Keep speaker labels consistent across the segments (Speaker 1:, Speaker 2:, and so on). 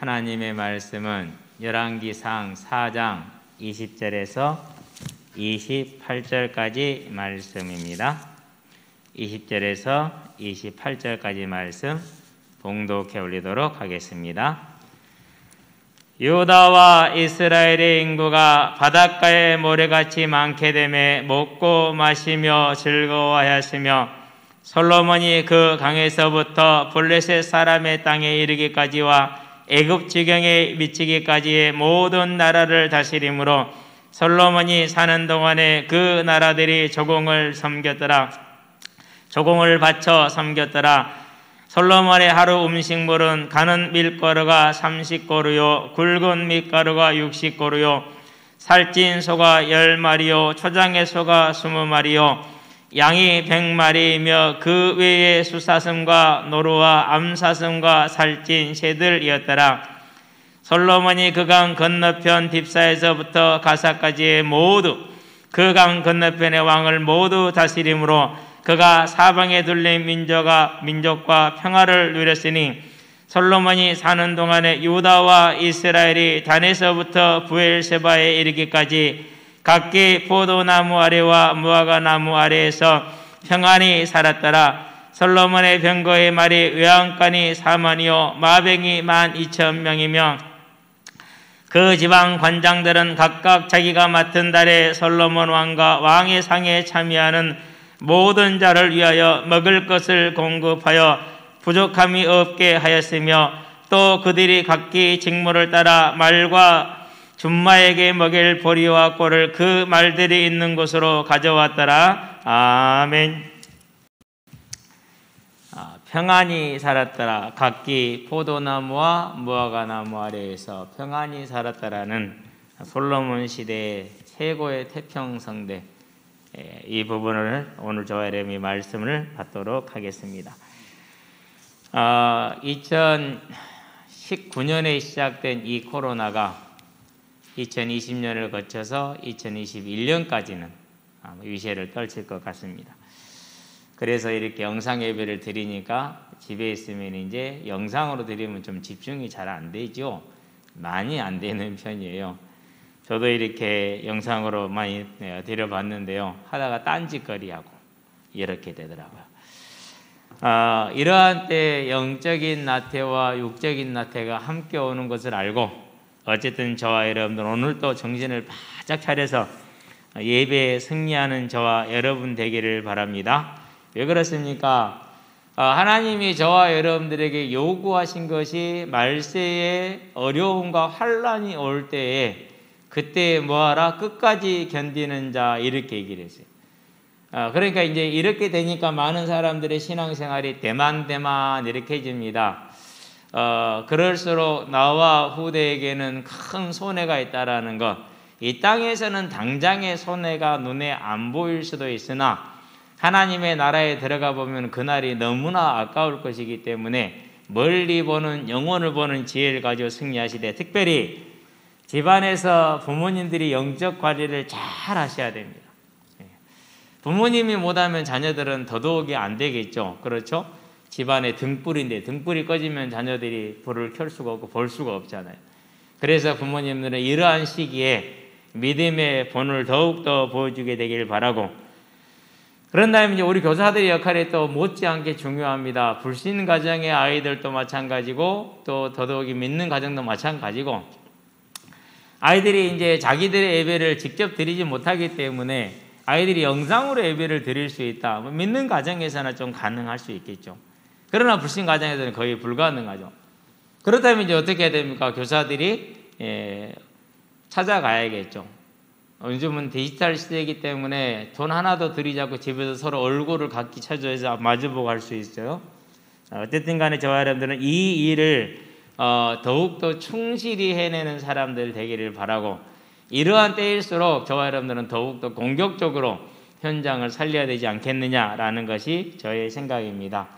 Speaker 1: 하나님의 말씀은 열왕기상 4장 20절에서 28절까지 말씀입니다. 20절에서 28절까지 말씀 봉독해 올리도록 하겠습니다. 유다와 이스라엘의 인구가 바닷가의 모래같이 많게 되매 먹고 마시며 즐거워하였으며 솔로몬이 그 강에서부터 블레셋 사람의 땅에 이르기까지와 애굽 지경에 미치기까지의 모든 나라를 다스림으로 솔로몬이 사는 동안에 그 나라들이 조공을 바쳐 섬겼더라. 솔로몬의 하루 음식물은 가는 밀가루가 30고루요 굵은 밀가루가 60고루요 살찐 소가 10마리요 초장의 소가 20마리요 양이 100마리이며 그 외에 수사슴과 노루와 암사슴과 살찐 새들이었더라. 솔로몬이 그 강 건너편 딥사에서부터 가사까지의 모두 그 강 건너편의 왕을 모두 다스림으로 그가 사방에 둘린 민족과 평화를 누렸으니 솔로몬이 사는 동안에 유다와 이스라엘이 단에서부터 브엘세바에 이르기까지 각기 포도나무 아래와 무화과 나무 아래에서 평안히 살았더라. 솔로몬의 병거의 말이 외양간이 4만이요 마병이 12,000명이며 그 지방 관장들은 각각 자기가 맡은 달에 솔로몬 왕과 왕의 상에 참여하는 모든 자를 위하여 먹을 것을 공급하여 부족함이 없게 하였으며 또 그들이 각기 직무를 따라 말과 준마에게 먹일 보리와 꼴을 그 말들이 있는 곳으로 가져왔더라. 아멘. 평안히 살았더라. 각기 포도나무와 무화과나무 아래에서 평안히 살았더라는 솔로몬 시대의 최고의 태평성대, 이 부분을 오늘 저와 여러분이 말씀을 받도록 하겠습니다. 2019년에 시작된 이 코로나가 2020년을 거쳐서 2021년까지는 위세를 떨칠 것 같습니다. 그래서 이렇게 영상 예배를 드리니까 집에 있으면 이제 영상으로 드리면 좀 집중이 잘 안 되죠. 많이 안 되는 편이에요. 저도 이렇게 영상으로 많이 드려봤는데요. 하다가 딴짓거리하고 이렇게 되더라고요. 이러한 때 영적인 나태와 육적인 나태가 함께 오는 것을 알고 어쨌든 저와 여러분들 오늘 또 정신을 바짝 차려서 예배에 승리하는 저와 여러분 되기를 바랍니다. 왜 그렇습니까? 하나님이 저와 여러분들에게 요구하신 것이 말세에 어려움과 환란이 올 때에 그때 뭐하라? 끝까지 견디는 자, 이렇게 얘기를 했어요. 그러니까 이제 이렇게 되니까 많은 사람들의 신앙생활이 대만 이렇게 해집니다. 그럴수록 나와 후대에게는 큰 손해가 있다라는 것. 이 땅에서는 당장의 손해가 눈에 안 보일 수도 있으나 하나님의 나라에 들어가 보면 그날이 너무나 아까울 것이기 때문에 멀리 보는 영혼을 보는 지혜를 가지고 승리하시되, 특별히 집안에서 부모님들이 영적 관리를 잘 하셔야 됩니다. 부모님이 못하면 자녀들은 더더욱이 안 되겠죠. 그렇죠? 집안의 등불인데 등불이 꺼지면 자녀들이 불을 켤 수가 없고 볼 수가 없잖아요. 그래서 부모님들은 이러한 시기에 믿음의 본을 더욱더 보여주게 되길 바라고, 그런 다음에 이제 우리 교사들의 역할이 또 못지않게 중요합니다. 불신 가정의 아이들도 마찬가지고 또 더더욱이 믿는 가정도 마찬가지고, 아이들이 이제 자기들의 예배를 직접 드리지 못하기 때문에 아이들이 영상으로 예배를 드릴 수 있다. 믿는 가정에서는 좀 가능할 수 있겠죠. 그러나 불신 가정에서는 거의 불가능하죠. 그렇다면 이제 어떻게 해야 됩니까? 교사들이 찾아가야겠죠. 요즘은 디지털 시대이기 때문에 돈 하나도 들이지 않고 집에서 서로 얼굴을 각기 찾아서 마주보고 할 수 있어요. 어쨌든 간에 저와 여러분들은 이 일을 더욱더 충실히 해내는 사람들 되기를 바라고, 이러한 때일수록 저와 여러분들은 더욱더 공격적으로 현장을 살려야 되지 않겠느냐라는 것이 저의 생각입니다.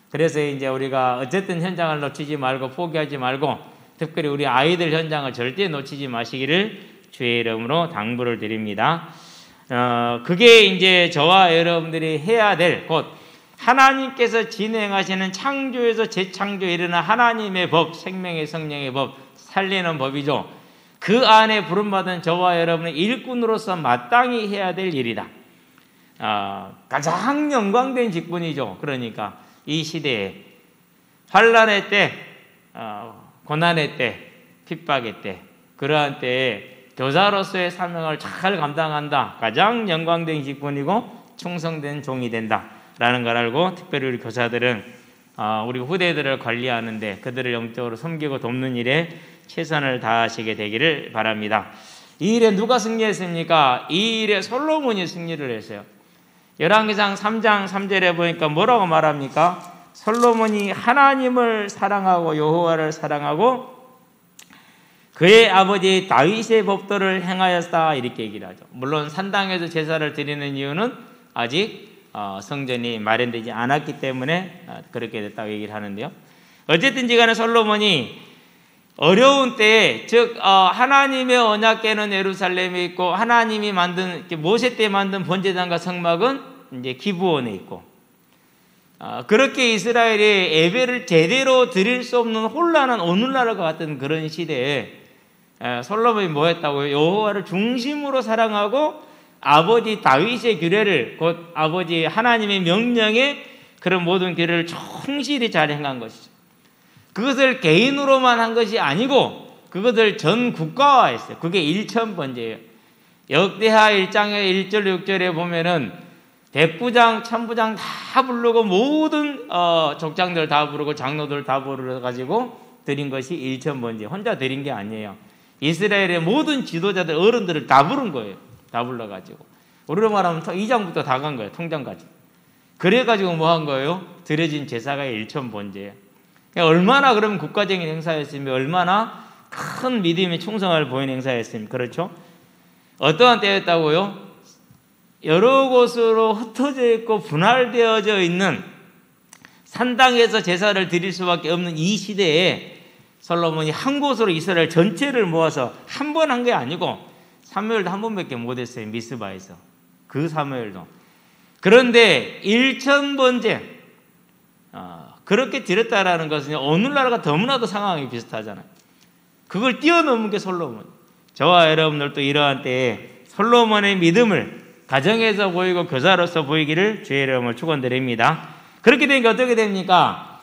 Speaker 1: 그래서 이제 우리가 어쨌든 현장을 놓치지 말고 포기하지 말고, 특별히 우리 아이들 현장을 절대 놓치지 마시기를 주의 이름으로 당부를 드립니다. 그게 이제 저와 여러분들이 해야 될, 곧 하나님께서 진행하시는 창조에서 재창조에 이르는 하나님의 법, 생명의 성령의 법, 살리는 법이죠. 그 안에 부름받은 저와 여러분의 일꾼으로서 마땅히 해야 될 일이다. 가장 영광된 직분이죠. 그러니까 이 시대에 환난의 때, 고난의 때, 핍박의 때, 그러한 때에 교사로서의 사명을 잘 감당한다. 가장 영광된 직분이고 충성된 종이 된다라는 걸 알고, 특별히 우리 교사들은 우리 후대들을 관리하는데 그들을 영적으로 섬기고 돕는 일에 최선을 다하시게 되기를 바랍니다. 이 일에 누가 승리했습니까? 이 일에 솔로몬이 승리를 했어요. 열왕기상 3장 3절에 보니까 뭐라고 말합니까? 솔로몬이 하나님을 사랑하고 여호와를 사랑하고 그의 아버지 다윗의 법도를 행하였다, 이렇게 얘기를 하죠. 물론 산당에서 제사를 드리는 이유는 아직 성전이 마련되지 않았기 때문에 그렇게 됐다고 얘기를 하는데요. 어쨌든지 간에 솔로몬이 어려운 때에, 즉 하나님의 언약궤는 예루살렘에 있고 하나님이 만든 모세 때 만든 번제단과 성막은 이제 기브온에 있고, 그렇게 이스라엘이 예배를 제대로 드릴 수 없는 혼란한 오늘날과 같은 그런 시대에 솔로몬이 뭐 했다고요? 여호와를 중심으로 사랑하고 아버지 다윗의 규례를, 곧 아버지 하나님의 명령에 그런 모든 규례를 충실히 잘 행한 것이죠. 그것을 개인으로만 한 것이 아니고 그것을 전 국가화했어요. 그게 일천번제예요. 역대하 1장의 1절 6절에 보면은 백부장, 천부장 다 부르고 모든 족장들 다 부르고 장로들 다 부르가지고 드린 것이 일천번제. 혼자 드린 게 아니에요. 이스라엘의 모든 지도자들, 어른들을 다 부른 거예요. 다 불러가지고. 우리로 말하면 2장부터 다 간 거예요. 통장까지. 그래가지고 뭐 한 거예요? 드려진 제사가 일천번제예요. 얼마나 그러면 국가적인 행사였으며 얼마나 큰 믿음의 충성을 보이는 행사였습니까? 그렇죠? 어떠한 때였다고요? 여러 곳으로 흩어져 있고 분할되어져 있는 산당에서 제사를 드릴 수밖에 없는 이 시대에 솔로몬이 한 곳으로 이스라엘 전체를 모아서 한 번 한 게 아니고 사무엘도 한 번밖에 못했어요. 미스바에서. 그 사무엘도. 그런데 일천번제 그렇게 드렸다라는 것은 오늘날과 너무나도 상황이 비슷하잖아요. 그걸 뛰어넘은 게 솔로몬. 저와 여러분들도 이러한 때에 솔로몬의 믿음을 가정에서 보이고 교사로서 보이기를 주의 이름으로 축원드립니다. 그렇게 되니까 어떻게 됩니까?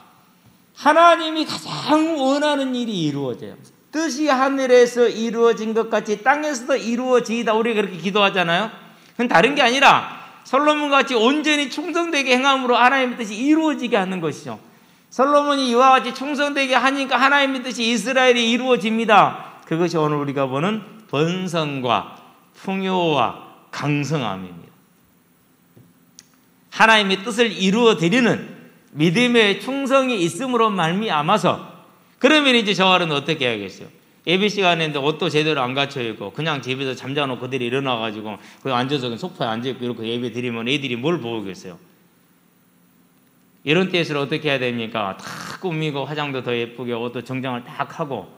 Speaker 1: 하나님이 가장 원하는 일이 이루어져요. 뜻이 하늘에서 이루어진 것 같이 땅에서도 이루어지이다. 우리가 그렇게 기도하잖아요. 그건 다른 게 아니라 솔로몬같이 온전히 충성되게 행함으로 하나님의 뜻이 이루어지게 하는 것이죠. 솔로몬이 이와 같이 충성되게 하니까 하나님의 뜻이 이스라엘이 이루어집니다. 그것이 오늘 우리가 보는 번성과 풍요와 강성함입니다. 하나님의 뜻을 이루어드리는 믿음의 충성이 있음으로 말미암아서, 그러면 이제 저와는 어떻게 해야겠어요? 예배 시간인데 옷도 제대로 안 갖춰 입고 그냥 집에서 잠자놓고 그들이 일어나가지고 그냥 앉아서 소파에 앉아있고 이렇게 예배 드리면 애들이 뭘 보겠어요? 이런 때에서 어떻게 해야 됩니까? 다 꾸미고 화장도 더 예쁘게 옷도 정장을 딱 하고,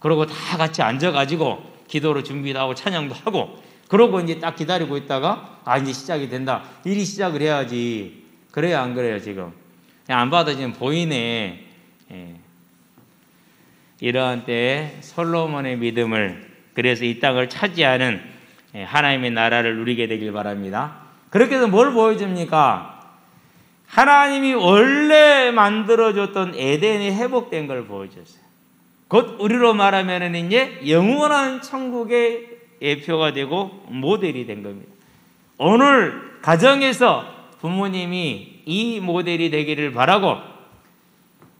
Speaker 1: 그러고 다 같이 앉아가지고 기도로 준비도 하고 찬양도 하고, 그러고 이제 딱 기다리고 있다가 이제 시작이 된다. 일이 시작을 해야지. 그래요, 안 그래요? 지금 그냥 안 봐도 지금 보이네. 이러한 때에 솔로몬의 믿음을, 그래서 이 땅을 차지하는 하나님의 나라를 누리게 되길 바랍니다. 그렇게 해서 뭘 보여줍니까? 하나님이 원래 만들어줬던 에덴이 회복된 걸 보여줬어요. 곧 우리로 말하면 이제 영원한 천국의 예표가 되고 모델이 된 겁니다. 오늘 가정에서 부모님이 이 모델이 되기를 바라고,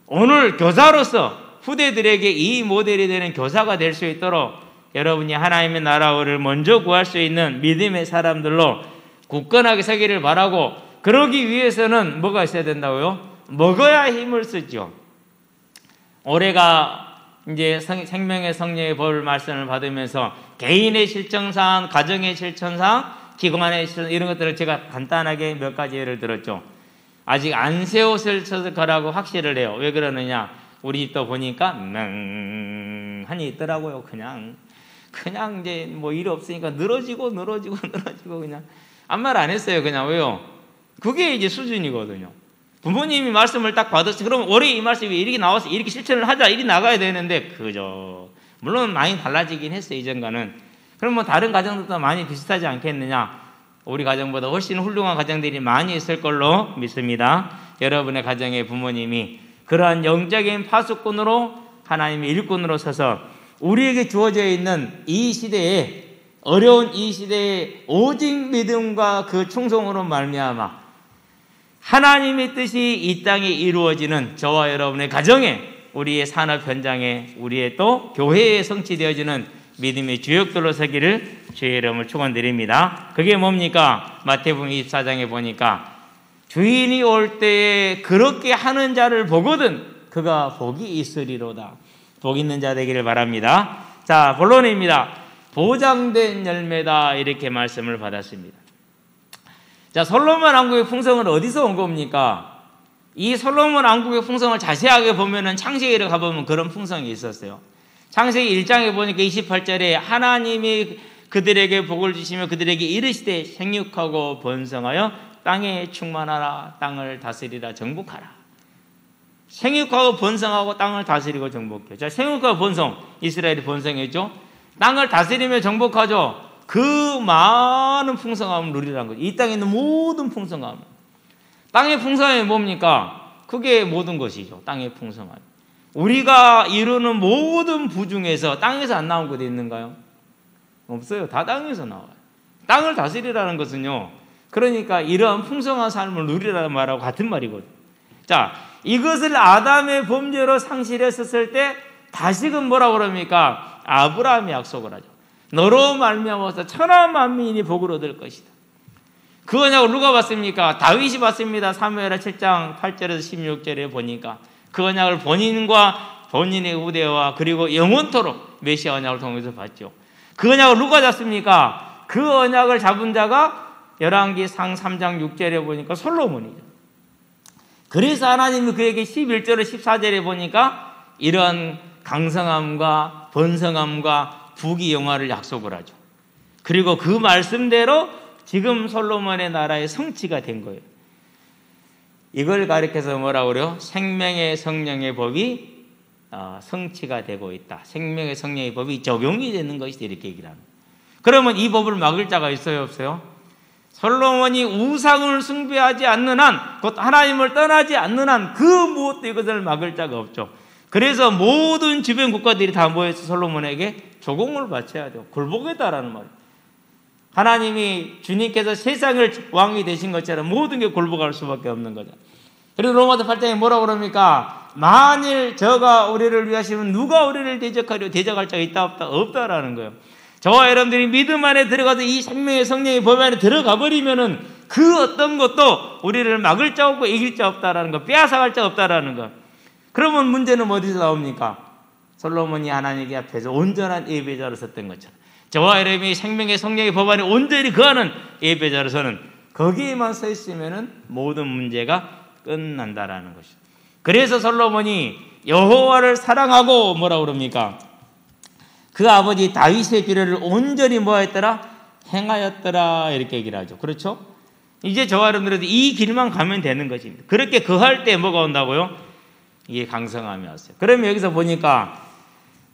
Speaker 1: 오늘 교사로서 후대들에게 이 모델이 되는 교사가 될 수 있도록 여러분이 하나님의 나라를 먼저 구할 수 있는 믿음의 사람들로 굳건하게 서기를 바라고, 그러기 위해서는 뭐가 있어야 된다고요? 먹어야 힘을 쓰죠. 올해가 이제 생명의 성령의 법 말씀을 받으면서 개인의 실천상, 가정의 실천상, 기관의 실천, 이런 것들을 제가 간단하게 몇 가지 예를 들었죠. 아직 안 새 옷을 칠 거라고 확실을 해요. 왜 그러느냐? 우리 집도 보니까 하니 있더라고요. 그냥 이제 뭐 일 없으니까 늘어지고 그냥 아무 말 안 했어요. 그냥. 왜요? 그게 이제 수준이거든요. 부모님이 말씀을 딱 받았어요. 그럼 올해 이 말씀이 이렇게 나와서 이렇게 실천을 하자, 이렇게 나가야 되는데, 그죠. 물론 많이 달라지긴 했어요, 이전과는. 그럼 뭐 다른 가정들도 많이 비슷하지 않겠느냐? 우리 가정보다 훨씬 훌륭한 가정들이 많이 있을 걸로 믿습니다. 여러분의 가정의 부모님이 그러한 영적인 파수꾼으로, 하나님의 일꾼으로 서서 우리에게 주어져 있는 이 시대에, 어려운 이 시대에 오직 믿음과 그 충성으로 말미암아 하나님의 뜻이 이 땅에 이루어지는 저와 여러분의 가정에, 우리의 산업 현장에, 우리의 또 교회에 성취되어지는 믿음의 주역들로 서기를 주의 이름을 축원드립니다. 그게 뭡니까? 마태복음 24장에 보니까 주인이 올 때에 그렇게 하는 자를 보거든 그가 복이 있으리로다. 복 있는 자 되기를 바랍니다. 자, 본론입니다. 보장된 열매다, 이렇게 말씀을 받았습니다. 자, 솔로몬 왕국의 풍성은 어디서 온 겁니까? 이 솔로몬 왕국의 풍성을 자세하게 보면은 창세기를 가보면 그런 풍성이 있었어요. 창세기 1장에 보니까 28절에 하나님이 그들에게 복을 주시며 그들에게 이르시되 생육하고 번성하여 땅에 충만하라, 땅을 다스리라, 정복하라. 생육하고 번성하고 땅을 다스리고 정복해요. 자, 생육하고 번성, 이스라엘이 번성했죠. 땅을 다스리며 정복하죠. 그 많은 풍성함을 누리라는 거죠. 이 땅에 있는 모든 풍성함. 땅의 풍성함이 뭡니까? 그게 모든 것이죠. 땅의 풍성함. 우리가 이루는 모든 부중에서 땅에서 안 나온 것이 있는가요? 없어요. 다 땅에서 나와요. 땅을 다스리라는 것은요, 그러니까 이러한 풍성한 삶을 누리라는 말하고 같은 말이거든요. 자, 이것을 아담의 범죄로 상실했었을 때 다시금 뭐라고 그럽니까? 아브라함이 약속을 하죠. 너로 말미암아서 천하 만민이 복을 얻을 것이다. 그 언약을 누가 받습니까? 다윗이 받습니다. 사무엘하 7장 8절에서 16절에 보니까 그 언약을 본인과 본인의 후대와 그리고 영원토록 메시아 언약을 통해서 받죠. 그 언약을 누가 잡습니까? 그 언약을 잡은 자가 열왕기상 3장 6절에 보니까 솔로몬이죠. 그래서 하나님이 그에게 11절에 14절에 보니까 이런 강성함과 번성함과 부귀영화를 약속을 하죠. 그리고 그 말씀대로 지금 솔로몬의 나라의 성취가 된 거예요. 이걸 가리켜서 뭐라고 그래요? 생명의 성령의 법이 성취가 되고 있다. 생명의 성령의 법이 적용이 되는 것이다, 이렇게 얘기를 합니다. 그러면 이 법을 막을 자가 있어요, 없어요? 솔로몬이 우상을 숭배하지 않는 한, 곧 하나님을 떠나지 않는 한 그 무엇도 이것을 막을 자가 없죠. 그래서 모든 주변 국가들이 다 모여서 솔로몬에게 조공을 바쳐야 돼요. 굴복했다라는 말이에요. 하나님이 주님께서 세상을 왕이 되신 것처럼 모든 게 굴복할 수밖에 없는 거죠. 그래서 로마서 8장에 뭐라고 그럽니까? 만일 저가 우리를 위하시면 누가 우리를 대적하려? 대적할 자가 있다 없다? 없다라는 거예요. 저와 여러분들이 믿음 안에 들어가서 이 생명의 성령의 법 안에 들어가 버리면은 그 어떤 것도 우리를 막을 자 없고 이길 자 없다라는 거, 빼앗아갈 자 없다라는 거. 그러면 문제는 어디서 나옵니까? 솔로몬이 하나님께 앞에서 온전한 예배자로 섰던 것처럼 저와 여러분이 생명의 성령의 법 안에 온전히 거하는 예배자로서는 거기에만 서 있으면은 모든 문제가 끝난다라는 것이죠. 그래서 솔로몬이 여호와를 사랑하고 뭐라고 그럽니까? 그 아버지 다윗의 규례를 온전히 뭐했더라? 행하였더라, 이렇게 얘기를 하죠. 그렇죠? 이제 저와 여러분들도 이 길만 가면 되는 것입니다. 그렇게 거할 때 뭐가 온다고요? 이게 강성함이 왔어요. 그러면 여기서 보니까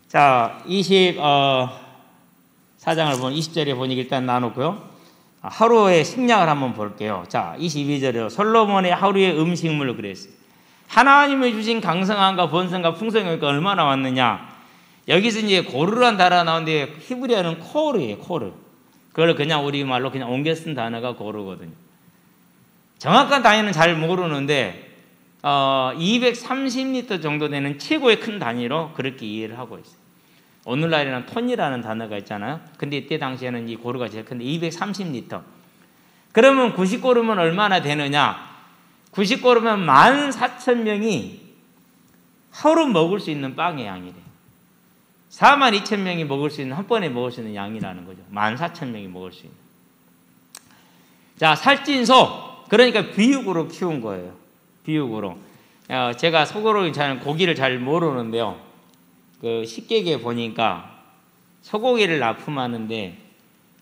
Speaker 1: 자, 24장을 보면 20절에 보니까 일단 나눴고요. 하루의 식량을 한번 볼게요. 자, 22절에요. 솔로몬의 하루의 음식물을 그랬어요. 하나님이 주신 강성함과 번성과 풍성이 얼마나 왔느냐? 여기서 이제 고르란 단어가 나오는데 히브리어는 코르예요, 코르. 그걸 그냥 우리말로 그냥 옮겨 쓴 단어가 고르거든요. 정확한 단위는 잘 모르는데 230리터 정도 되는 최고의 큰 단위로 그렇게 이해를 하고 있어요. 오늘날에는 톤이라는 단어가 있잖아요. 근데 이때 당시에는 이 고르가 제일 큰데 230리터. 그러면 90고르면 얼마나 되느냐? 90고르면 14,000명이 하루 먹을 수 있는 빵의 양이래요. 42,000명이 먹을 수 있는, 한 번에 먹을 수 있는 양이라는 거죠. 14,000명이 먹을 수 있는. 자, 살찐소. 그러니까 비육으로 키운 거예요. 비육으로. 제가 속으로 고기를 잘 모르는데요. 그 식객에 보니까 소고기를 납품하는데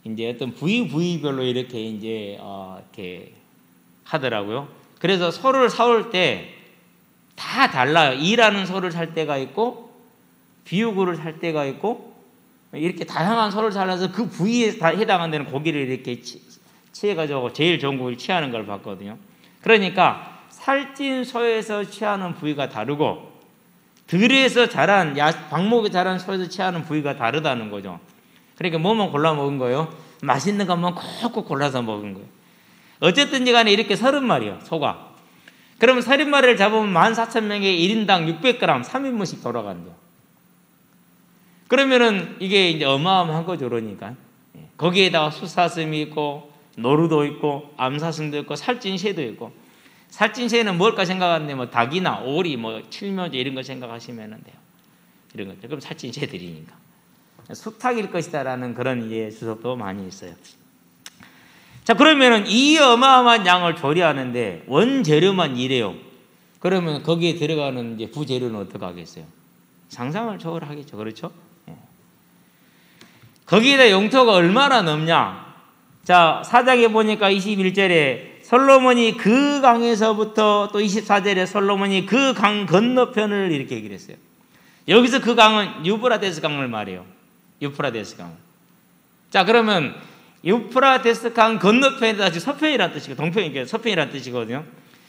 Speaker 1: 이제 어떤 부위별로 이렇게 이제 이렇게 하더라고요. 그래서 소를 사올 때 다 달라요. 2라는 소를 살 때가 있고 비유구를 살 때가 있고 이렇게 다양한 소를 살아서 그 부위에 다 해당하는 고기를 이렇게 취해가지고 제일 좋은 고기를 취하는 걸 봤거든요. 그러니까 살찐 소에서 취하는 부위가 다르고 들에서 자란 방목에 자란 소에서 취하는 부위가 다르다는 거죠. 그러니까 뭐만 골라 먹은 거예요? 맛있는 것만 콕콕 골라서 먹은 거예요. 어쨌든지 간에 이렇게 30마리요, 소가. 그러면 30마리를 잡으면 14,000명에 1인당 600g, 3인분씩 돌아간대요. 그러면은 이게 이제 어마어마한 거죠, 그러니까. 거기에다가 숫사슴이 있고, 노루도 있고, 암사슴도 있고, 살찐 새도 있고. 살찐 새는 뭘까 생각하는데, 뭐, 닭이나 오리, 뭐, 칠면조 이런 거 생각하시면 돼요. 이런 것들. 그럼 살찐 새들이니까. 수탉일 것이다라는 그런 이제 주석도 많이 있어요. 자, 그러면은 이 어마어마한 양을 조리하는데 원재료만 이래요. 그러면 거기에 들어가는 이제 부재료는 어떻게 하겠어요? 상상을 초월하겠죠. 그렇죠? 거기에다 영토가 얼마나 넘냐? 자, 4장에 보니까 21절에 솔로몬이 그 강에서부터 또 24절에 솔로몬이 그 강 건너편을 이렇게 얘기를 했어요. 여기서 그 강은 유브라데스 강을 말해요. 유프라데스 강. 자, 그러면 유프라데스 강 건너편에다 지금 서편이라는 뜻이고 동편이니까 서편이라는 뜻이거든요.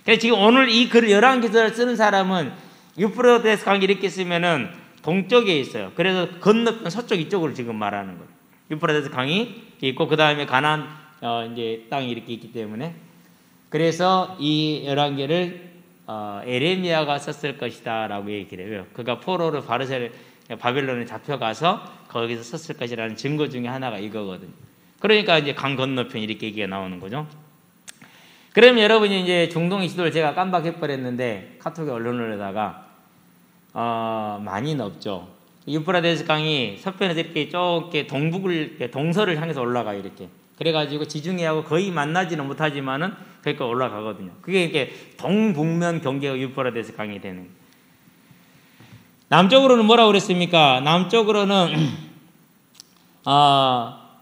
Speaker 1: 그래서 지금 오늘 이 글 11기절을 쓰는 사람은 유프라데스 강이 이렇게 쓰면은 동쪽에 있어요. 그래서 건너편 서쪽 이쪽으로 지금 말하는 거예요. 유프라데스 강이 있고 그 다음에 가나안 이제 땅이 이렇게 있기 때문에 그래서 이 11개를 에레미야가 썼을 것이다라고 얘기를 해요. 그가 포로로 바벨론에 잡혀가서 거기서 썼을 것이라는 증거 중에 하나가 이거거든요. 그러니까 이제 강 건너편 이렇게 얘기가 나오는 거죠. 그러면 여러분이 이제 중동 지도를 제가 깜빡해버렸는데 카톡에 언론에다가 많이는 없죠. 유프라데스 강이 서편에서 이렇게 좁게 동서를 향해서 올라가요. 이렇게. 그래가지고 지중해하고 거의 만나지는 못하지만은 거기까지 올라가거든요. 그게 이렇게 동북면 경계가 유프라데스 강이 되는 거예요. 남쪽으로는 뭐라고 그랬습니까? 남쪽으로는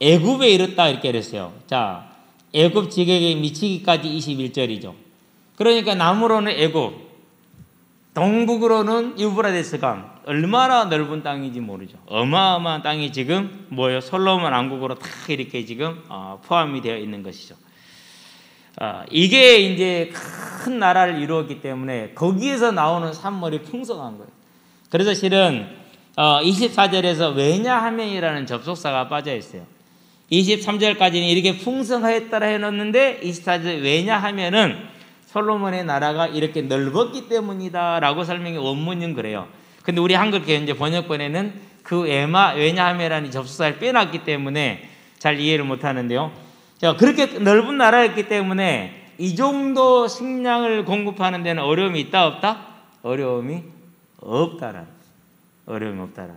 Speaker 1: 애굽에 이르렀다 이렇게 그랬어요. 자, 애굽 지경에 미치기까지 21절이죠. 그러니까 남으로는 애굽, 동북으로는 유브라데스 강. 얼마나 넓은 땅인지 모르죠. 어마어마한 땅이 지금 뭐예요? 솔로몬 왕국으로 다 이렇게 지금 포함이 되어 있는 것이죠. 이게 이제 큰 나라를 이루었기 때문에 거기에서 나오는 산물이 풍성한 거예요. 그래서 실은 24절에서 왜냐하면이라는 접속사가 빠져 있어요. 23절까지는 이렇게 풍성하였다라 해놓는데 24절 왜냐하면은 솔로몬의 나라가 이렇게 넓었기 때문이다 라고 설명이 원문은 그래요. 근데 우리 한글 이제 번역본에는 그 왜냐하면이라는 접속사를 빼놨기 때문에 잘 이해를 못하는데요. 자, 그렇게 넓은 나라였기 때문에 이 정도 식량을 공급하는 데는 어려움이 있다 없다? 어려움이 없다라. 어려움이 없다라.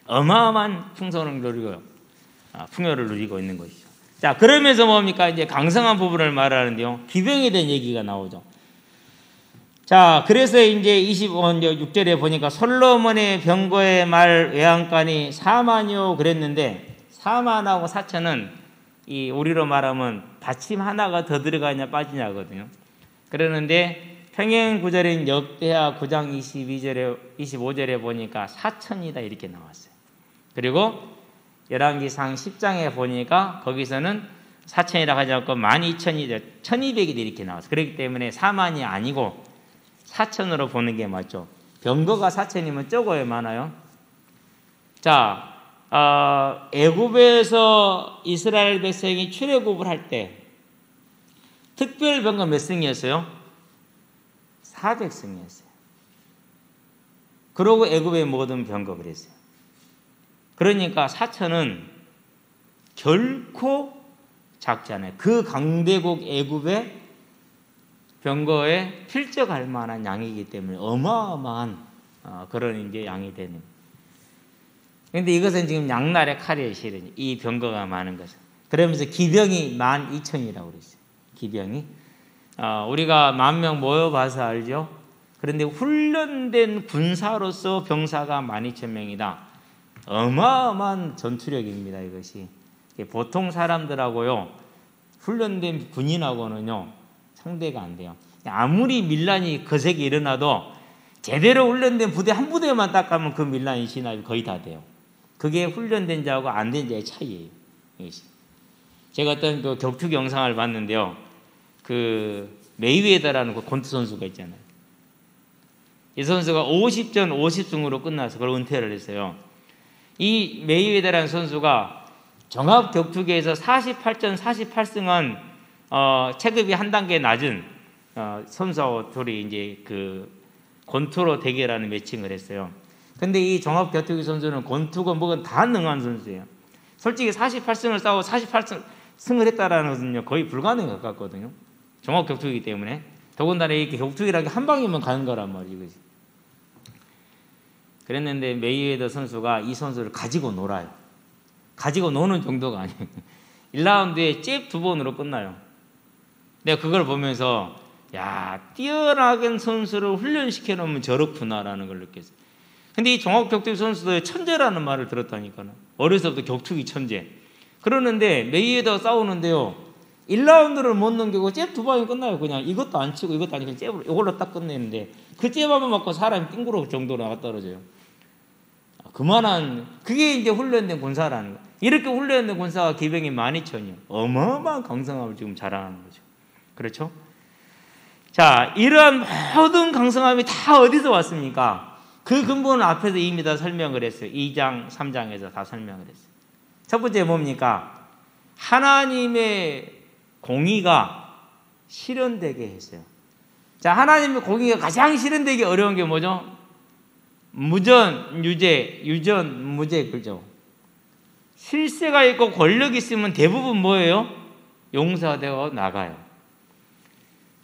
Speaker 1: 어마어마한 풍성을 누리고요. 풍요를 누리고 있는 것이죠. 자, 그러면서 뭡니까? 이제 강성한 부분을 말하는데요. 기병에 대한 얘기가 나오죠. 자, 그래서 이제 26절에 보니까 솔로몬의 병거의 말 외양간이 4만이요 그랬는데 4만하고 4천은 이 우리로 말하면 받침 하나가 더 들어가냐 빠지냐거든요. 그러는데 평행 구절인 역대하 9장 25절에 보니까 4천이다 이렇게 나왔어요. 그리고 열왕기상 10장에 보니까 거기서는 4천이라고 하지 않고 12,000이 1200이 이렇게 나왔어요. 그렇기 때문에 4만이 아니고 4천으로 보는 게 맞죠. 병거가 4천이면 적어요, 많아요? 자, 애굽에서 이스라엘 백성이 출애굽을 할 때 특별 병거 몇 승이었어요? 400승이었어요. 그러고 애굽의 모든 병거 그랬어요. 그러니까 4천은 결코 작지 않아요. 그 강대국 애굽의 병거에 필적할 만한 양이기 때문에 어마어마한 그런 이제 양이 되는. 그런데 이것은 지금 양날의 칼이에요, 실은 이 병거가 많은 것은. 그러면서 기병이 12,000이라고 그랬어요. 기병이 우리가 10,000명 모여봐서 알죠. 그런데 훈련된 군사로서 병사가 12,000명이다. 어마어마한 전투력입니다. 이것이 보통 사람들하고요, 훈련된 군인하고는요 상대가 안 돼요. 아무리 밀란이 거세게 일어나도 제대로 훈련된 부대 한 부대만 딱 가면 그 밀란이 진압이 거의 다 돼요. 그게 훈련된 자하고 안 된 자의 차이예요. 이것이. 제가 어떤 그 격투기 영상을 봤는데요. 그 메이웨더라는 그 권투 선수가 있잖아요. 이 선수가 50전 50승으로 끝나서 그걸 은퇴를 했어요. 이 메이웨더라는 선수가 종합 격투기에서 48전 48승은 체급이 한 단계 낮은 선수하고 둘이 이제 그 권투로 대결하는 매칭을 했어요. 근데 이 종합 격투기 선수는 권투건 뭐건 다 능한 선수예요. 솔직히 48승을 싸우고 48승을 했다라는 것은요 거의 불가능에 가깝거든요. 종합 격투기이기 때문에. 더군다나 이렇게 격투기라는 게 한 방이면 가는 거란 말이에요. 이거지. 그랬는데 메이웨더 선수가 이 선수를 가지고 놀아요. 가지고 노는 정도가 아니에요. 1라운드에 잽 2번으로 끝나요. 내가 그걸 보면서 야, 뛰어나게 선수를 훈련시켜 놓으면 저렇구나라는 걸 느꼈어요. 근데 이 종합격투기 선수도 천재라는 말을 들었다니까요. 어려서부터 격투기 천재. 그러는데 메이웨더 싸우는데요. 1라운드를 못 넘기고 잽 2방이 끝나요. 그냥 이것도 안 치고 이것도 아니고 잽으로 이걸로 딱 끝내는데 그 잽 한번 맞고 사람이 띵그러 정도로 나가 떨어져요. 그만한 그게 이제 훈련된 군사라는 거예요. 이렇게 훈련된 군사가 기병이 12,000이요. 어마어마한 강성함을 지금 자랑하는 거죠. 그렇죠? 자, 이러한 모든 강성함이 다 어디서 왔습니까? 그 근본은 앞에서 이미 다 설명을 했어요. 2장, 3장에서 다 설명을 했어요. 첫 번째 뭡니까? 하나님의 공의가 실현되게 했어요. 자, 하나님의 공의가 가장 실현되기 어려운 게 뭐죠? 무전, 유죄, 유전, 무죄, 그죠? 실세가 있고 권력이 있으면 대부분 뭐예요? 용서되고 나가요.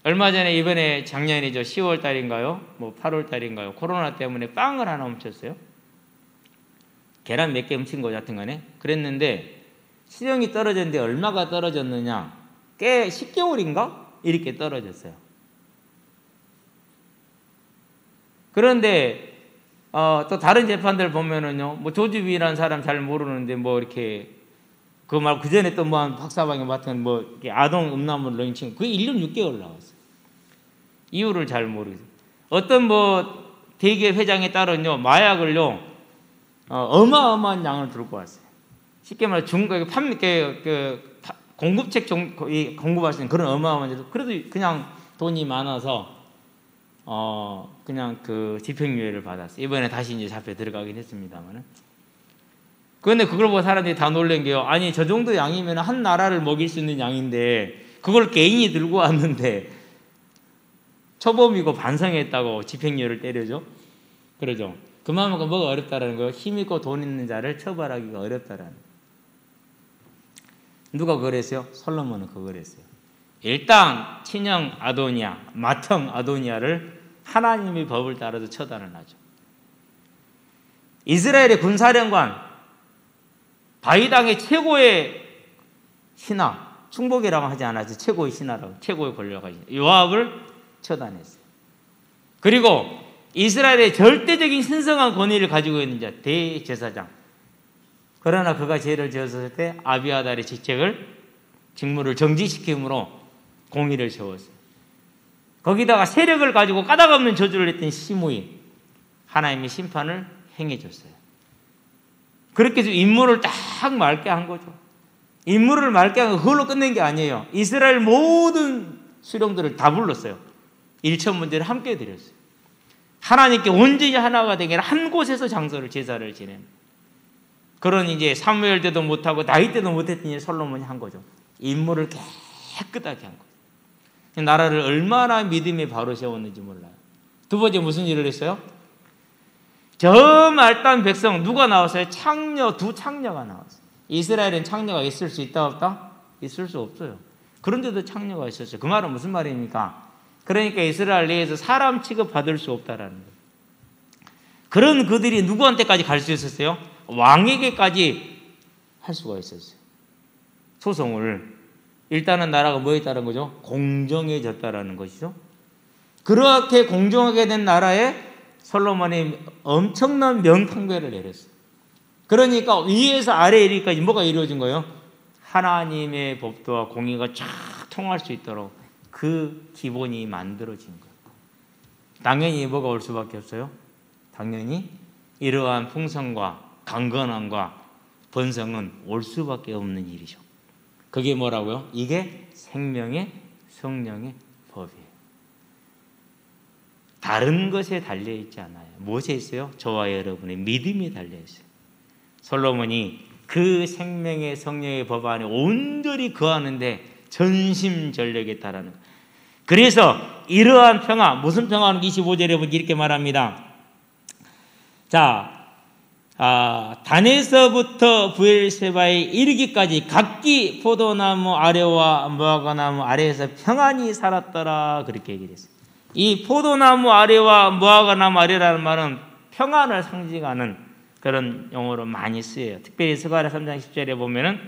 Speaker 1: 얼마 전에 이번에 작년이죠. 10월 달인가요? 뭐 8월 달인가요? 코로나 때문에 빵을 하나 훔쳤어요. 계란 몇 개 훔친 거 같은 거네. 그랬는데 시정이 떨어졌는데 얼마가 떨어졌느냐? 꽤 10개월인가? 이렇게 떨어졌어요. 그런데 또 다른 재판들 보면은요, 뭐 조주비라는 사람 잘 모르는데 뭐 이렇게 그 말 그 전에 또 뭐 박사방에 맡은 뭐 이렇게 아동 음란물 런칭 그게 1년 6개월 나왔어요. 이유를 잘 모르겠어요. 어떤 뭐 대기업 회장에 따른요 마약을요 어마어마한 양을 들고 왔어요. 쉽게 말해 중국에 공급책 공급할 수 있는 그런 어마어마한 그래도 그냥 돈이 많아서 그냥 그 집행유예를 받았어요. 이번에 다시 이제 잡혀 들어가긴 했습니다만은. 그런데 그걸 보고 사람들이 다 놀란 게요. 아니 저 정도 양이면 한 나라를 먹일 수 있는 양인데 그걸 개인이 들고 왔는데 초범이고 반성했다고 집행유예를 때려줘? 그러죠. 그만큼 뭐가 어렵다라는 거예요. 힘 있고 돈 있는 자를 처벌하기가 어렵다라는 거예요. 누가 그걸 했어요? 솔로몬은 그걸 했어요. 일단 친형 아도니아, 맏형 아도니아를 하나님의 법을 따라서 처단을 하죠. 이스라엘의 군사령관 바이당의 최고의 신하, 충복이라고 하지 않았죠. 최고의 신하라고, 최고의 권력가죠. 요압을 처단했어요. 그리고 이스라엘의 절대적인 신성한 권위를 가지고 있는 자, 대제사장. 그러나 그가 죄를 지었을 때 아비아달의 직무를 정지시킴으로 공의를 세웠어요. 거기다가 세력을 가지고 까닭없는 저주를 했던 시므이 하나님의 심판을 행해줬어요. 그렇게 해서 인물을 딱 맑게 한 거죠. 인물을 맑게 한 거 그걸로 끝낸 게 아니에요. 이스라엘 모든 수령들을 다 불렀어요. 일천문제를 함께 드렸어요. 하나님께 온전히 하나가 되게 한 곳에서 장소를 제사를 지내는 그런 이제 사무엘 때도 못하고 다윗 때도 못했던 솔로몬이 한 거죠. 인물을 깨끗하게 한 거죠. 나라를 얼마나 믿음에 바로 세웠는지 몰라요. 두 번째 무슨 일을 했어요? 저 말단 백성 누가 나왔어요? 두 창녀가 나왔어요. 이스라엘은 창녀가 있을 수 있다 없다? 있을 수 없어요. 그런데도 창녀가 있었어요. 그 말은 무슨 말입니까? 그러니까 이스라엘 내에서 사람 취급받을 수 없다라는 거예요. 그런 그들이 누구한테까지 갈 수 있었어요? 왕에게까지 할 수가 있었어요. 소송을. 일단은 나라가 뭐에 따른 거죠? 공정해졌다라는 것이죠. 그렇게 공정하게 된 나라에 솔로몬이 엄청난 명판결을 내렸어요. 그러니까 위에서 아래 이르기까지 뭐가 이루어진 거예요? 하나님의 법도와 공의가 쫙 통할 수 있도록 그 기본이 만들어진 거예요. 당연히 뭐가 올 수밖에 없어요? 당연히 이러한 풍성과 강건함과 번성은 올 수밖에 없는 일이죠. 그게 뭐라고요? 이게 생명의 성령의 법이에요. 다른 것에 달려있지 않아요. 무엇에 있어요? 저와 여러분의 믿음이 달려있어요. 솔로몬이 그 생명의 성령의 법 안에 온전히 거하는데 전심전력에 따르는 거예요. 그래서 이러한 평화, 무슨 평화는 25절에 보면 이렇게 말합니다. 자, 단에서부터 브엘세바에 이르기까지 각기 포도나무 아래와 무화과나무 아래에서 평안히 살았더라, 그렇게 얘기를 했어요. 이 포도나무 아래와 무화과나무 아래라는 말은 평안을 상징하는 그런 용어로 많이 쓰여요. 특별히 스가랴 3장 10절에 보면은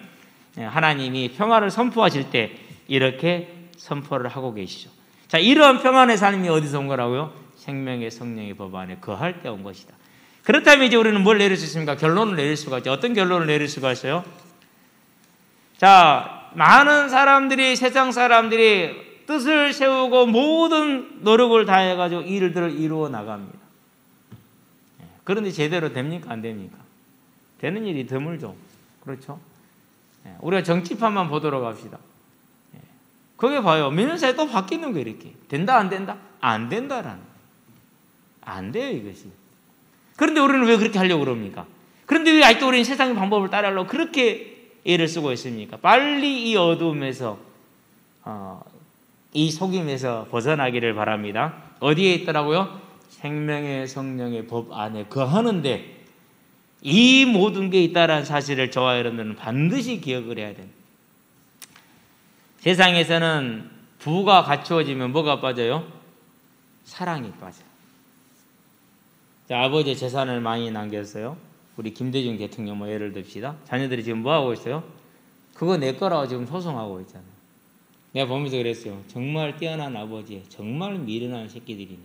Speaker 1: 하나님이 평화를 선포하실 때 이렇게 선포를 하고 계시죠. 자, 이러한 평안의 삶이 어디서 온 거라고요? 생명의 성령의 법 안에 거할 때 온 것이다. 그렇다면 이제 우리는 뭘 내릴 수 있습니까? 결론을 내릴 수가 있죠. 어떤 결론을 내릴 수가 있어요? 자, 많은 사람들이, 세상 사람들이 뜻을 세우고 모든 노력을 다해가지고 일들을 이루어 나갑니다. 그런데 제대로 됩니까? 안 됩니까? 되는 일이 드물죠. 그렇죠? 우리가 정치판만 보도록 합시다. 그게 봐요. 몇 년 사이에 또 바뀌는 거예요, 이렇게. 된다, 안 된다? 안 된다라는. 안 돼요, 이것이. 그런데 우리는 왜 그렇게 하려고 그럽니까? 그런데 왜 아직도 우리는 세상의 방법을 따라하려고 그렇게 애를 쓰고 있습니까? 빨리 이 어둠에서, 이 속임에서 벗어나기를 바랍니다. 어디에 있더라고요? 생명의 성령의 법 안에 거하는데 이 모든 게 있다라는 사실을 저와 여러분들은 반드시 기억을 해야 됩니다. 세상에서는 부가 갖추어지면 뭐가 빠져요? 사랑이 빠져요. 자, 아버지 재산을 많이 남겼어요. 우리 김대중 대통령 뭐 예를 듭시다. 자녀들이 지금 뭐 하고 있어요? 그거 내 거라고 지금 소송하고 있잖아요. 내가 보면서 그랬어요. 정말 뛰어난 아버지, 정말 미련한 새끼들이네.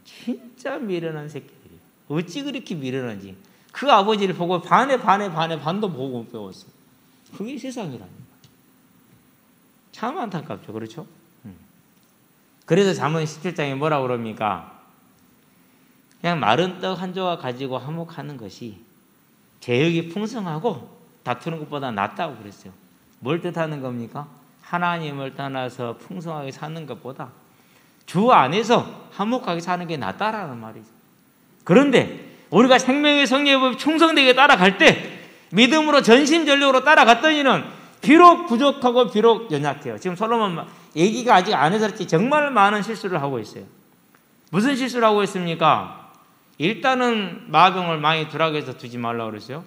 Speaker 1: 진짜 미련한 새끼들이에요. 어찌 그렇게 미련한지. 그 아버지를 보고 반도 보고 못 배웠어요. 그게 세상이라니까. 참 안타깝죠. 그렇죠? 그래서 잠언 17장에 뭐라고 그럽니까? 그냥 마른 떡 한 조각 가지고 화목하는 것이 재욕이 풍성하고 다투는 것보다 낫다고 그랬어요. 뭘 뜻하는 겁니까? 하나님을 떠나서 풍성하게 사는 것보다 주 안에서 화목하게 사는 게 낫다라는 말이죠. 그런데 우리가 생명의 성령의 법이 충성되게 따라갈 때 믿음으로 전심전력으로 따라갔더니는 비록 부족하고 비록 연약해요. 지금 솔로몬 얘기가 아직 안 해서 그렇지 정말 많은 실수를 하고 있어요. 무슨 실수를 하고 있습니까? 일단은 마병을 많이 두라고 해서 두지 말라고 그랬어요.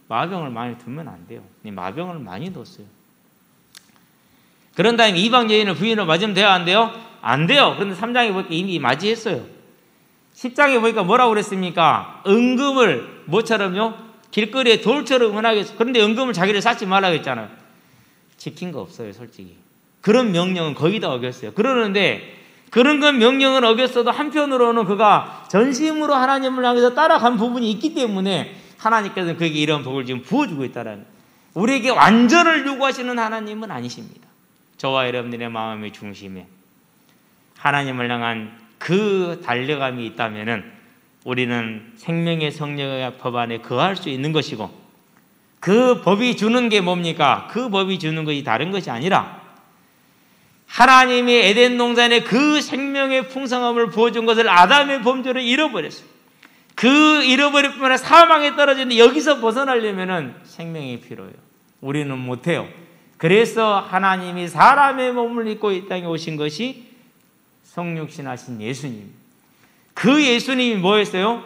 Speaker 1: 마병을 많이 두면 안 돼요. 마병을 많이 뒀어요. 그런 다음에 이방 여인을 부인으로 맞으면 돼요? 안 돼요? 안 돼요. 그런데 3장에 보니까 이미 맞이했어요. 10장에 보니까 뭐라고 그랬습니까? 은금을 뭐처럼요? 길거리에 돌처럼 흔하게 했어요. 그런데 은금을 자기를 쌓지 말라고 했잖아요. 지킨 거 없어요, 솔직히. 그런 명령은 거의 다 어겼어요. 그러는데 그런 건 명령을 어겼어도 한편으로는 그가 전심으로 하나님을 향해서 따라간 부분이 있기 때문에 하나님께서는 그에게 이런 복을 지금 부어주고 있다는, 우리에게 완전을 요구하시는 하나님은 아니십니다. 저와 여러분들의 마음의 중심에 하나님을 향한 그 달려감이 있다면은 우리는 생명의 성령의 법 안에 거할 수 있는 것이고, 그 법이 주는 게 뭡니까? 그 법이 주는 것이 다른 것이 아니라 하나님이 에덴 동산에 그 생명의 풍성함을 부어준 것을 아담의 범죄로 잃어버렸어요. 그 잃어버릴 뿐만 아니라 사망에 떨어지는데 여기서 벗어나려면 생명이 필요해요. 우리는 못해요. 그래서 하나님이 사람의 몸을 입고 이 땅에 오신 것이 성육신하신 예수님. 그 예수님이 뭐였어요?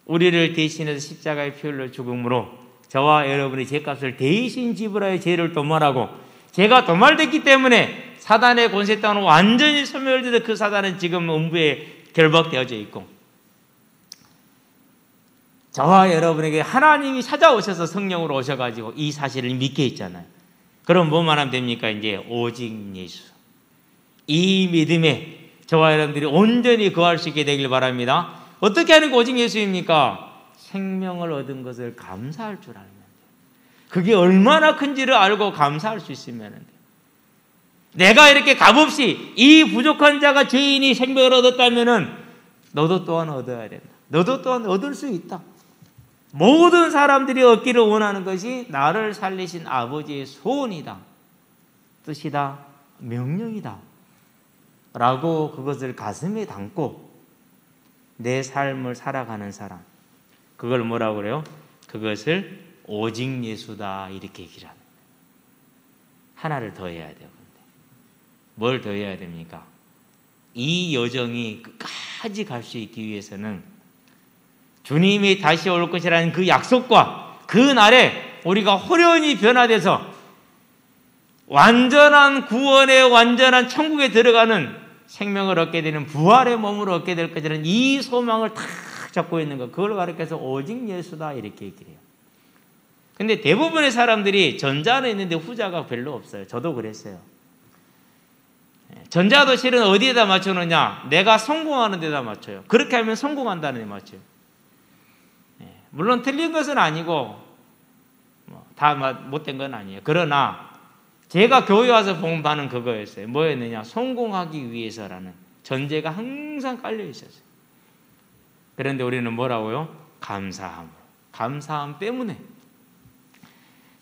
Speaker 1: 우리를 대신해서 십자가의 피 흘려 죽음으로 저와 여러분의 죄값을 대신 지불하여 죄를 도말하고, 죄가 도말됐기 때문에 사단의 권세 땅은 완전히 소멸되어 그 사단은 지금 음부에 결박되어져 있고, 저와 여러분에게 하나님이 찾아오셔서 성령으로 오셔가지고 이 사실을 믿게 했잖아요. 그럼 뭐만 하면 됩니까? 이제 오직 예수. 이 믿음에 저와 여러분들이 온전히 거할 수 있게 되길 바랍니다. 어떻게 하는 게 오직 예수입니까? 생명을 얻은 것을 감사할 줄 알면 돼요. 그게 얼마나 큰지를 알고 감사할 수 있으면 돼요. 내가 이렇게 값없이 이 부족한 자가 죄인이 생명을 얻었다면은 너도 또한 얻어야 된다. 너도 또한 얻을 수 있다. 모든 사람들이 얻기를 원하는 것이 나를 살리신 아버지의 소원이다. 뜻이다. 명령이다. 라고 그것을 가슴에 담고 내 삶을 살아가는 사람. 그걸 뭐라고 그래요? 그것을 오직 예수다. 이렇게 얘기를 합니다. 하나를 더 해야 돼요. 뭘 더 해야 됩니까? 이 여정이 끝까지 갈 수 있기 위해서는 주님이 다시 올 것이라는 그 약속과 그 날에 우리가 호련히 변화돼서 완전한 구원의 완전한 천국에 들어가는 생명을 얻게 되는 부활의 몸으로 얻게 될 것이라는 이 소망을 탁 잡고 있는 것, 그걸 가르쳐서 오직 예수다 이렇게 얘기를 해요. 근데 대부분의 사람들이 전자는 있는데 후자가 별로 없어요. 저도 그랬어요. 전자도 실은 어디에다 맞추느냐? 내가 성공하는 데다 맞춰요. 그렇게 하면 성공한다는 데 맞춰요. 물론 틀린 것은 아니고 다 못된 건 아니에요. 그러나 제가 교회 와서 본 바는 그거였어요. 뭐였느냐? 성공하기 위해서라는 전제가 항상 깔려 있었어요. 그런데 우리는 뭐라고요? 감사함 때문에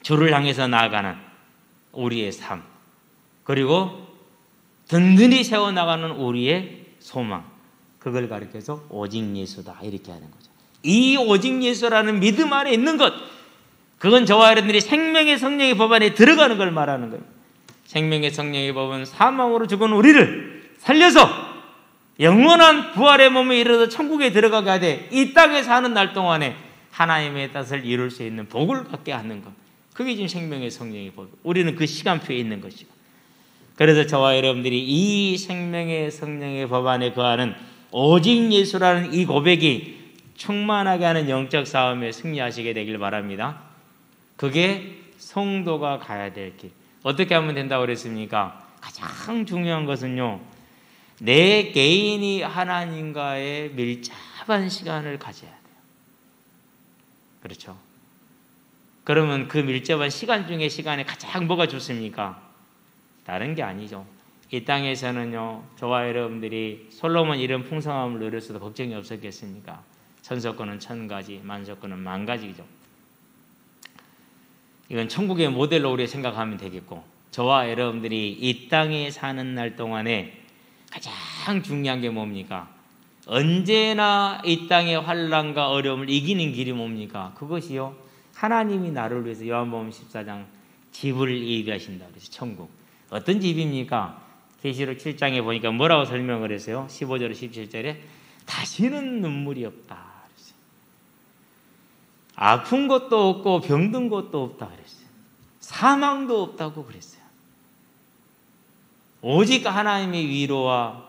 Speaker 1: 주를 향해서 나아가는 우리의 삶, 그리고 든든히 세워나가는 우리의 소망, 그걸 가르쳐서 오직 예수다 이렇게 하는 거죠. 이 오직 예수라는 믿음 안에 있는 것, 그건 저와 여러분들이 생명의 성령의 법 안에 들어가는 걸 말하는 거예요. 생명의 성령의 법은 사망으로 죽은 우리를 살려서 영원한 부활의 몸에 이르러 천국에 들어가게 하되 이 땅에 사는 날 동안에 하나님의 뜻을 이룰 수 있는 복을 받게 하는 것, 그게 지금 생명의 성령의 법. 우리는 그 시간표에 있는 것이고, 그래서 저와 여러분들이 이 생명의 성령의 법 안에 거하는 오직 예수라는 이 고백이 충만하게 하는 영적 싸움에 승리하시게 되길 바랍니다. 그게 성도가 가야 될 길. 어떻게 하면 된다고 그랬습니까? 가장 중요한 것은요, 내 개인이 하나님과의 밀접한 시간을 가져야 돼요. 그렇죠? 그러면 그 밀접한 시간 중에 시간에 가장 뭐가 좋습니까? 다른 게 아니죠. 이 땅에서는요, 저와 여러분들이 솔로몬 이런 풍성함을 누렸어도 걱정이 없었겠습니까? 천석권은 1000가지, 만석권은 10,000가지죠. 이건 천국의 모델로 우리가 생각하면 되겠고, 저와 여러분들이 이 땅에 사는 날 동안에 가장 중요한 게 뭡니까? 언제나 이 땅의 환난과 어려움을 이기는 길이 뭡니까? 그것이요, 하나님이 나를 위해서 요한복음 14장 집을 예비하신다 그래서 천국. 어떤 집입니까? 계시록 7장에 보니까 뭐라고 설명을 했어요? 15절 17절에 다시는 눈물이 없다 그랬어요. 아픈 것도 없고 병든 것도 없다 그랬어요. 사망도 없다고 그랬어요. 오직 하나님의 위로와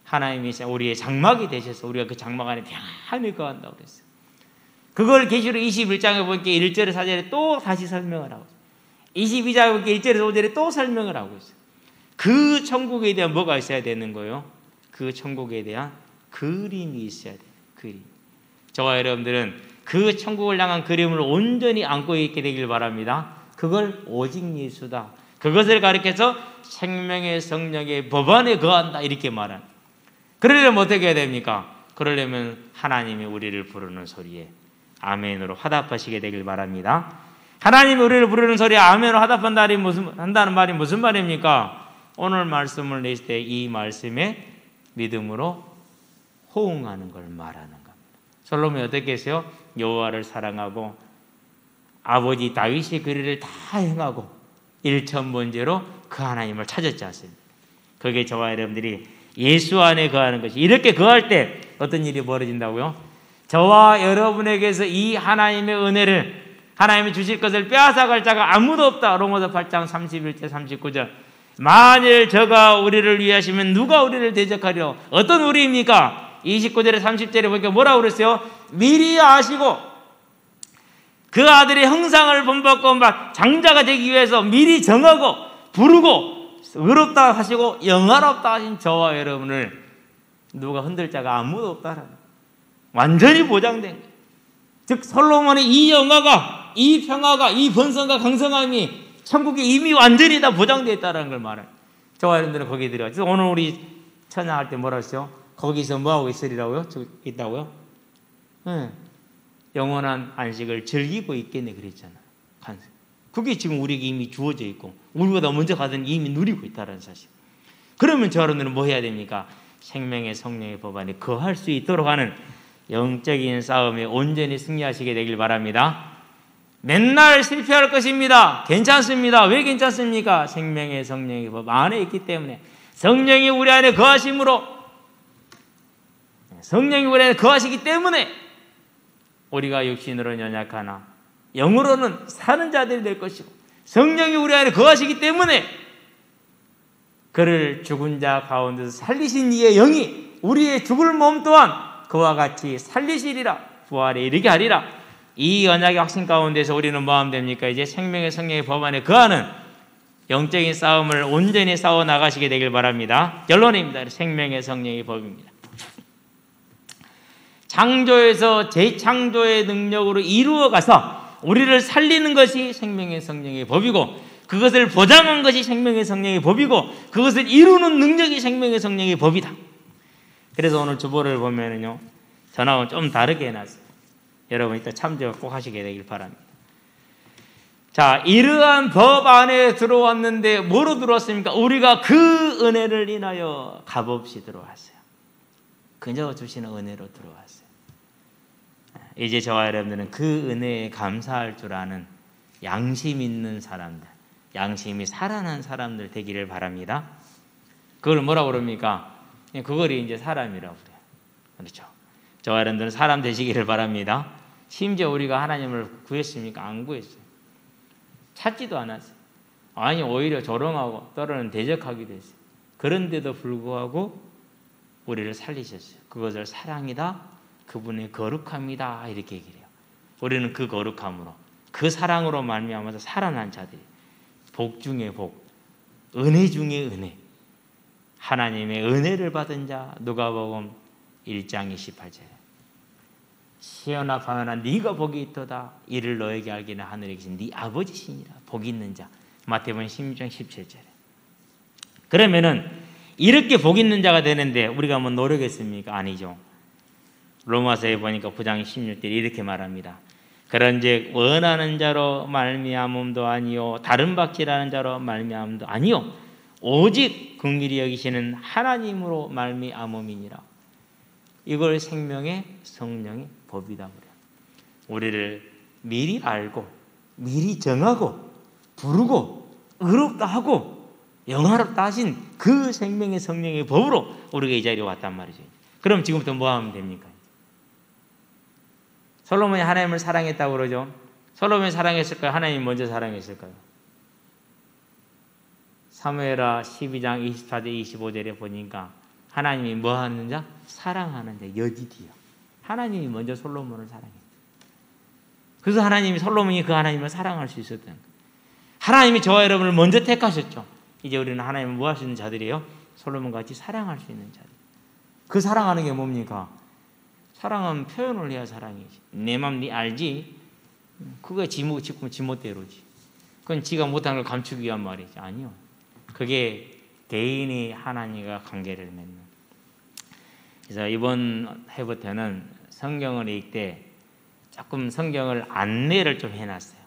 Speaker 1: 하나님이 우리의 장막이 되셔서 우리가 그 장막 안에 평안히 거한다고 그랬어요. 그걸 계시록 21장에 보니까 1절에 4절에 또 다시 설명을 하고 있어요. 22장에 보니까 1절에서 5절에 또 설명을 하고 있어요. 그 천국에 대한 뭐가 있어야 되는 거예요? 그 천국에 대한 그림이 있어야 돼요. 그림. 저와 여러분들은 그 천국을 향한 그림을 온전히 안고 있게 되길 바랍니다. 그걸 오직 예수다. 그것을 가리켜서 생명의 성령의 법 안에 거한다 이렇게 말한. 그러려면 어떻게 해야 됩니까? 그러려면 하나님이 우리를 부르는 소리에 아멘으로 화답하시게 되길 바랍니다. 하나님이 우리를 부르는 소리에 아멘으로 한다는 말이 무슨 말입니까? 오늘 말씀을 냈을 때 이 말씀에 믿음으로 호응하는 걸 말하는 겁니다. 솔로몬이 어떻게 했어요? 여호와를 사랑하고 아버지 다윗의 규례를 다 행하고 일천번제로 그 하나님을 찾았지 않습니까? 그게 저와 여러분들이 예수 안에 거하는 것이, 이렇게 거할 때 어떤 일이 벌어진다고요? 저와 여러분에게서 이 하나님의 은혜를, 하나님이 주실 것을 빼앗아갈 자가 아무도 없다. 로마서 8장 31절 39절. 만일 저가 우리를 위하시면 누가 우리를 대적하리요? 어떤 우리입니까? 29절에 30절에 보니까 뭐라고 그랬어요? 미리 아시고 그 아들의 형상을 본받고 막 장자가 되기 위해서 미리 정하고 부르고 의롭다 하시고 영화롭다 하신 저와 여러분을 누가 흔들 자가 아무도 없다라는, 완전히 보장된 거예요. 즉 솔로몬의 이 영화가, 이 평화가, 이 번성과 강성함이 천국에 이미 완전히 다 보장되어 있다는 걸 말해요. 저와 여러분들은 거기에 들어가. 그래서 오늘 우리 찬양할 때 뭐라 했어요? 거기서 뭐하고 있으리라고요? 있다고요? 네. 영원한 안식을 즐기고 있겠네 그랬잖아. 그게 지금 우리에게 이미 주어져 있고 우리보다 먼저 가든 이미 누리고 있다는 사실. 그러면 저 여러분들은 뭐 해야 됩니까? 생명의 성령의 법 안에 거할 수 있도록 하는 영적인 싸움에 온전히 승리하시게 되길 바랍니다. 맨날 실패할 것입니다. 괜찮습니다. 왜 괜찮습니까? 생명의 성령의 법 안에 있기 때문에, 성령이 우리 안에 거하심으로, 성령이 우리 안에 거하시기 때문에 우리가 육신으로는 연약하나 영으로는 사는 자들이 될 것이고, 성령이 우리 안에 거하시기 때문에 그를 죽은 자 가운데서 살리신 이의 영이 우리의 죽을 몸 또한 그와 같이 살리시리라, 부활에 이르게 하리라. 이 언약의 확신 가운데서 우리는 뭐 하면 됩니까? 이제 생명의 성령의 법 안에 거하는 영적인 싸움을 온전히 싸워 나가시게 되길 바랍니다. 결론입니다. 생명의 성령의 법입니다. 창조에서 재창조의 능력으로 이루어가서 우리를 살리는 것이 생명의 성령의 법이고, 그것을 보장한 것이 생명의 성령의 법이고, 그것을 이루는 능력이 생명의 성령의 법이다. 그래서 오늘 주보를 보면은요, 전하고는 좀 다르게 해놨어요. 여러분 이따 참조 꼭 하시게 되길 바랍니다. 자, 이러한 법 안에 들어왔는데 뭐로 들어왔습니까? 우리가 그 은혜를 인하여 값없이 들어왔어요. 그저 주시는 은혜로 들어왔어요. 이제 저와 여러분들은 그 은혜에 감사할 줄 아는 양심 있는 사람들, 양심이 살아난 사람들 되기를 바랍니다. 그걸 뭐라고 그럽니까? 그걸 이제 사람이라고 그래요. 그렇죠? 저와 여러분들은 사람 되시기를 바랍니다. 심지어 우리가 하나님을 구했습니까? 안 구했어요. 찾지도 않았어요. 아니, 오히려 조롱하고 떨어는 대적하기도 했어요. 그런데도 불구하고 우리를 살리셨어요. 그것을 사랑이다, 그분의 거룩함이다, 이렇게 얘기해요. 우리는 그 거룩함으로, 그 사랑으로 말미암아서 살아난 자들이, 복 중에 복, 은혜 중에 은혜, 하나님의 은혜를 받은 자. 누가복음 1장 28절에 시온아 방언아 네가 복이 있도다, 이를 너에게 알기는 하늘에 계신 네 아버지시니라, 복이 있는 자. 마태복음 16장 17절에. 그러면은 이렇게 복 있는 자가 되는데 우리가 뭐 노력했습니까? 아니죠. 로마서에 보니까 9장 16절에 이렇게 말합니다. 그런즉 원하는 자로 말미암음도 아니요 다른 박지라는 자로 말미암음도 아니요 오직 긍휼히 여기시는 하나님으로 말미암음이니라. 이걸 생명의 성령의 법이다 그래요. 우리를 미리 알고 미리 정하고 부르고 의롭다 하고 영화롭다 하신 그 생명의 성령의 법으로 우리가 이 자리에 왔단 말이죠. 그럼 지금부터 뭐 하면 됩니까? 솔로몬이 하나님을 사랑했다고 그러죠. 솔로몬이 사랑했을까요? 하나님이 먼저 사랑했을까요? 사무엘하 12장 24절 25절에 보니까 하나님이 뭐 하는 자? 사랑하는 자, 여디디요. 하나님이 먼저 솔로몬을 사랑했어요. 그래서 하나님이, 솔로몬이 그 하나님을 사랑할 수 있었던 거예요. 하나님이 저와 여러분을 먼저 택하셨죠. 이제 우리는 하나님을 뭐 할 수 있는 자들이에요? 솔로몬과 같이 사랑할 수 있는 자들. 그 사랑하는 게 뭡니까? 사랑은 표현을 해야 사랑이지. 내 맘 네 알지? 그게 지멋대로지. 그건 지가 못한 걸 감추기 위한 말이지. 아니요. 그게 개인이 하나님과 관계를 맺는. 그래서 이번 해부터는 성경을 읽되 조금 성경을 안내를 좀 해놨어요.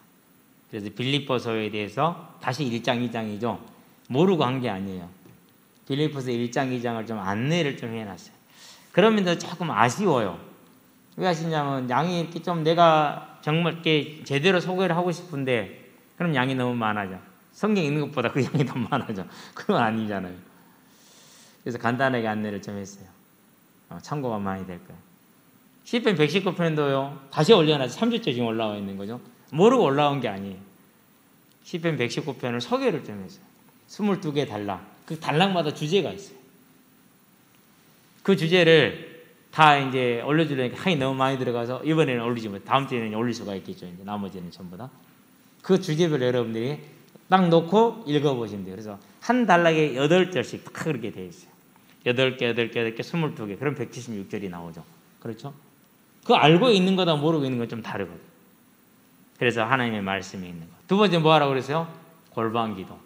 Speaker 1: 그래서 빌립보서에 대해서 다시 1장 2장이죠. 모르고 한 게 아니에요. 빌립보서 1장 2장을 좀 안내를 좀 해놨어요. 그러면서 조금 아쉬워요. 왜 아쉽냐면 양이 이렇게 좀 내가 정말 이렇게 제대로 소개를 하고 싶은데 그럼 양이 너무 많아져. 성경 읽는 것보다 그 양이 더 많아져. 그건 아니잖아요. 그래서 간단하게 안내를 좀 했어요. 참고가 많이 될 거예요. 시편 119편도요. 다시 올려놔서 3주째 지금 올라와 있는 거죠. 모르고 올라온 게 아니에요. 시편 119편을 소개를 좀 했어요. 22개 단락. 그 단락마다 주제가 있어요. 그 주제를 다 이제 올려주려니까 한이 너무 많이 들어가서 이번에는 올리지 못, 다음 주에는 올릴 수가 있겠죠. 이제 나머지는 전부 다. 그 주제별 여러분들이 딱 놓고 읽어보시면 돼요. 그래서 한 단락에 8절씩 딱 그렇게 되어 있어요. 8개, 22개. 그럼 176절이 나오죠. 그렇죠? 그 알고 있는 거다 모르고 있는 건 좀 다르거든요. 그래서 하나님의 말씀이 있는 거. 두 번째 뭐 하라고 그랬어요? 골방 기도.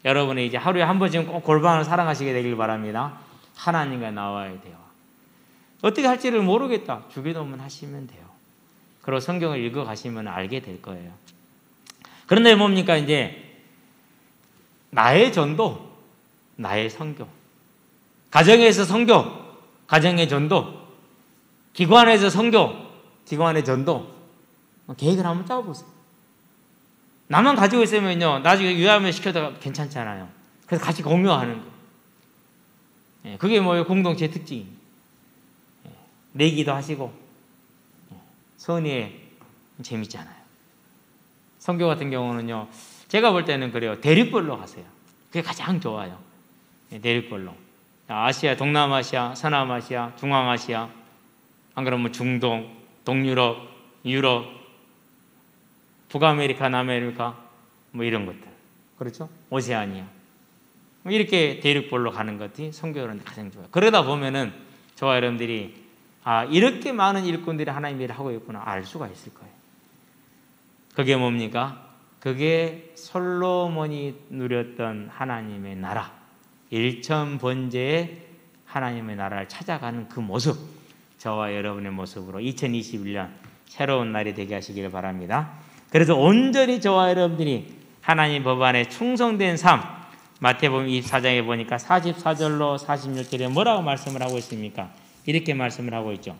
Speaker 1: 여러분이 이제 하루에 한 번쯤 꼭 골방을 사랑하시게 되길 바랍니다. 하나님과 나와야 돼요. 어떻게 할지를 모르겠다. 주기도문 하시면 돼요. 그리고 성경을 읽어 가시면 알게 될 거예요. 그런데 뭡니까? 이제 나의 전도, 나의 선교, 가정에서 선교, 가정의 전도, 기관에서 선교, 기관의 전도, 계획을 한번 짜보세요. 나만 가지고 있으면요, 나중에 유아면 시켜도 괜찮잖아요. 그래서 같이 공유하는 거. 그게 뭐예요? 공동체 특징. 내기도 하시고, 선의에 재밌잖아요. 선교 같은 경우는요, 제가 볼 때는 그래요. 대륙별로 가세요. 그게 가장 좋아요. 대륙별로. 아시아, 동남아시아, 서남아시아, 중앙아시아, 안 그러면 중동, 동유럽, 유럽, 북아메리카, 남아메리카, 뭐 이런 것들. 그렇죠? 오세아니아. 이렇게 대륙별로 가는 것이 선교는 가장 좋아요. 그러다 보면은 저와 여러분들이 이렇게 많은 일꾼들이 하나님의 일을 하고 있구나 알 수가 있을 거예요. 그게 뭡니까? 그게 솔로몬이 누렸던 하나님의 나라, 일천번제의 하나님의 나라를 찾아가는 그 모습, 저와 여러분의 모습으로 2021년 새로운 날이 되게 하시기를 바랍니다. 그래서 온전히 저와 여러분들이 하나님 법안에 충성된 삶, 마태복음 24장에 보니까 44절로 46절에 뭐라고 말씀을 하고 있습니까? 이렇게 말씀을 하고 있죠.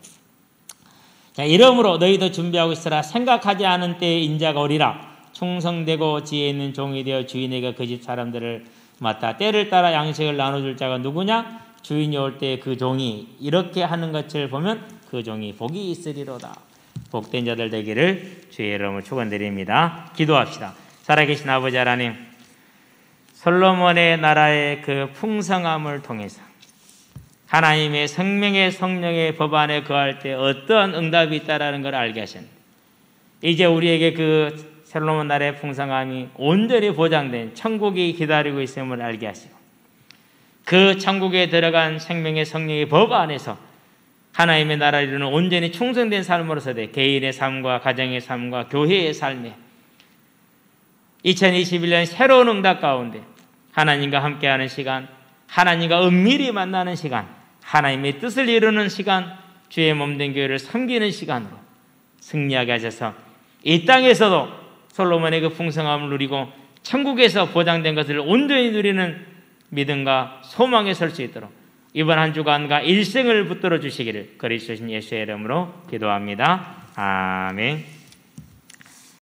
Speaker 1: 자, 이러므로 너희도 준비하고 있으라. 생각하지 않은 때에 인자가 오리라. 충성되고 지혜 있는 종이 되어 주인에게 그 집 사람들을 맡아 때를 따라 양식을 나눠줄 자가 누구냐? 주인이 올 때 그 종이 이렇게 하는 것을 보면 그 종이 복이 있으리로다. 복된 자들 되기를 주의 이름으로 축원드립니다. 기도합시다. 살아계신 아버지 하나님, 솔로몬의 나라의 그 풍성함을 통해서 하나님의 생명의 성령의 법안에 거할 때 어떠한 응답이 있다라는 걸 알게 하셨는데, 이제 우리에게 그 솔로몬 나라의 풍성함이 온전히 보장된 천국이 기다리고 있음을 알게 하시고, 그 천국에 들어간 생명의 성령의 법 안에서 하나님의 나라를 이루는 온전히 충성된 삶으로서 돼 개인의 삶과 가정의 삶과 교회의 삶에 2021년 새로운 응답 가운데 하나님과 함께하는 시간, 하나님과 은밀히 만나는 시간, 하나님의 뜻을 이루는 시간, 주의 몸된 교회를 섬기는 시간으로 승리하게 하셔서 이 땅에서도 솔로몬의 그 풍성함을 누리고 천국에서 보장된 것을 온전히 누리는 믿음과 소망에 설 수 있도록 이번 한 주간과 일생을 붙들어 주시기를 그리스도 예수의 이름으로 기도합니다. 아멘.